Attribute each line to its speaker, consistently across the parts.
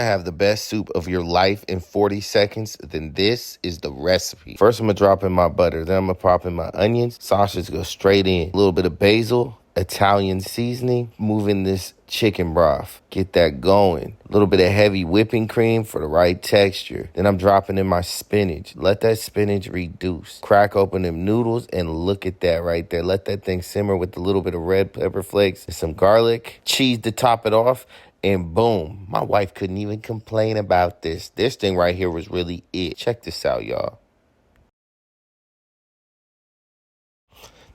Speaker 1: I have the best soup of your life in 40 seconds, then this is the recipe. First, I'm gonna drop in my butter. Then I'm gonna pop in my onions. Sausage go straight in. A little bit of basil, Italian seasoning. Move in this chicken broth. Get that going. A little bit of heavy whipping cream for the right texture. Then I'm dropping in my spinach. Let that spinach reduce. Crack open them noodles and look at that right there. Let that thing simmer with a little bit of red pepper flakes and some garlic. Cheese to top it off. And boom, my wife couldn't even complain about this. This thing right here was really it. Check this out, y'all.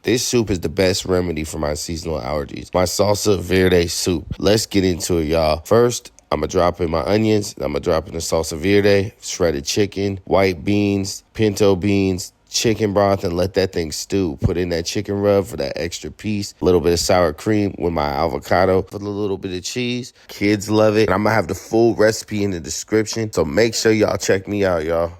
Speaker 1: This soup is the best remedy for my seasonal allergies. My salsa verde soup. Let's get into it, y'all. First, I'm going to drop in my onions. I'm going to drop in the salsa verde, shredded chicken, white beans, pinto beans, chicken broth, and let that thing stew. Put in that chicken rub for that extra piece. A little bit of sour cream with my avocado. Put a little bit of cheese. Kids love it. And I'm going to have the full recipe in the description. So make sure y'all check me out, y'all.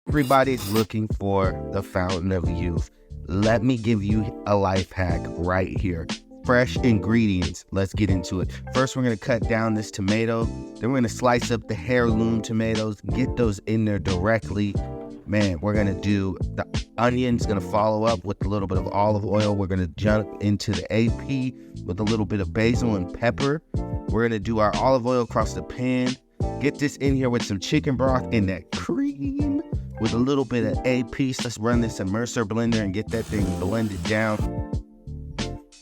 Speaker 2: Everybody's looking for the fountain of youth. Let me give you a life hack right here. Fresh ingredients. Let's get into it. First, we're going to cut down this tomato. Then we're going to slice up the heirloom tomatoes. Get those in there directly. Man, we're going to do the onions, going to follow up with a little bit of olive oil. We're going to jump into the AP with a little bit of basil and pepper. We're going to do our olive oil across the pan. Get this in here with some chicken broth and that cream with a little bit of AP. Let's run this immerser blender and get that thing blended down.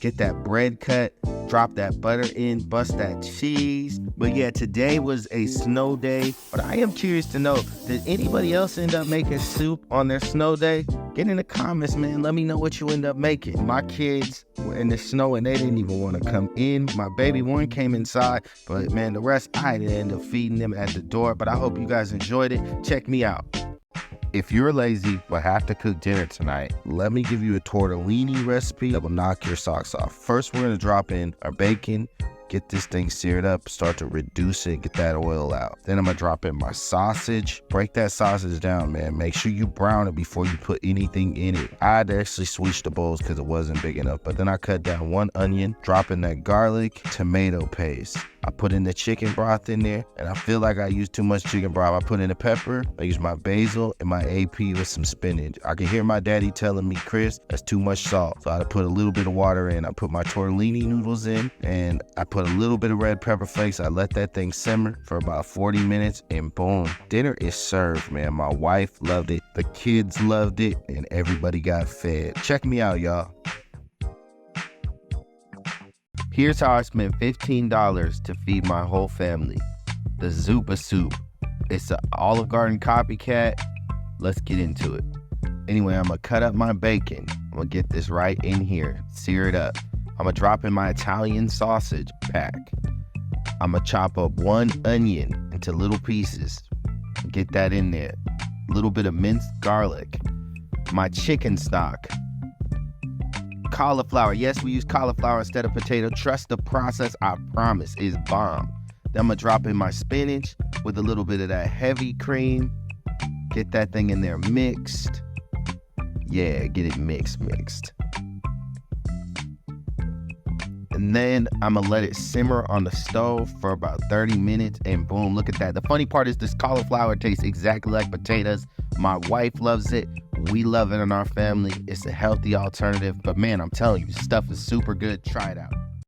Speaker 2: Get that bread cut, drop that butter in, bust that cheese. But yeah, today was a snow day. But I am curious to know, did anybody else end up making soup on their snow day? Get in the comments, man. Let me know what you end up making. My kids were in the snow and they didn't even want to come in. My baby one came inside, but man, the rest I had to end up feeding them at the door. But I hope you guys enjoyed it. Check me out. If you're lazy but have to cook dinner tonight, let me give you a tortellini recipe that will knock your socks off. First, we're going to drop in our bacon, get this thing seared up, start to reduce it, get that oil out. Then I'm going to drop in my sausage. Break that sausage down, man. Make sure you brown it before you put anything in it. I had to actually switch the bowls because it wasn't big enough. But then I cut down one onion, drop in that garlic, tomato paste. I put in the chicken broth in there, and I feel like I used too much chicken broth. I put in the pepper, I used my basil and my AP with some spinach. I can hear my daddy telling me, Chris, that's too much salt. So I put a little bit of water in. I put my tortellini noodles in, and I put a little bit of red pepper flakes. I let that thing simmer for about 40 minutes, and boom, dinner is served, man. My wife loved it, the kids loved it, and everybody got fed. Check me out, y'all. Here's how I spent $15 to feed my whole family. The Zupa soup. It's an Olive Garden copycat. Let's get into it. Anyway, I'm going to cut up my bacon. I'm going to get this right in here. Sear it up. I'm going to drop in my Italian sausage pack. I'm going to chop up one onion into little pieces. Get that in there. A little bit of minced garlic. My chicken stock. Cauliflower. Yes, we use cauliflower instead of potato. Trust the process, I promise, is bomb. Then I'm going to drop in my spinach with a little bit of that heavy cream. Get that thing in there mixed. Yeah, get it mixed. And then I'm going to let it simmer on the stove for about 30 minutes, and boom, look at that. The funny part is this cauliflower tastes exactly like potatoes. My wife loves it. We love it in our family. It's a healthy alternative. But man, I'm telling you, this stuff is super good. Try it out.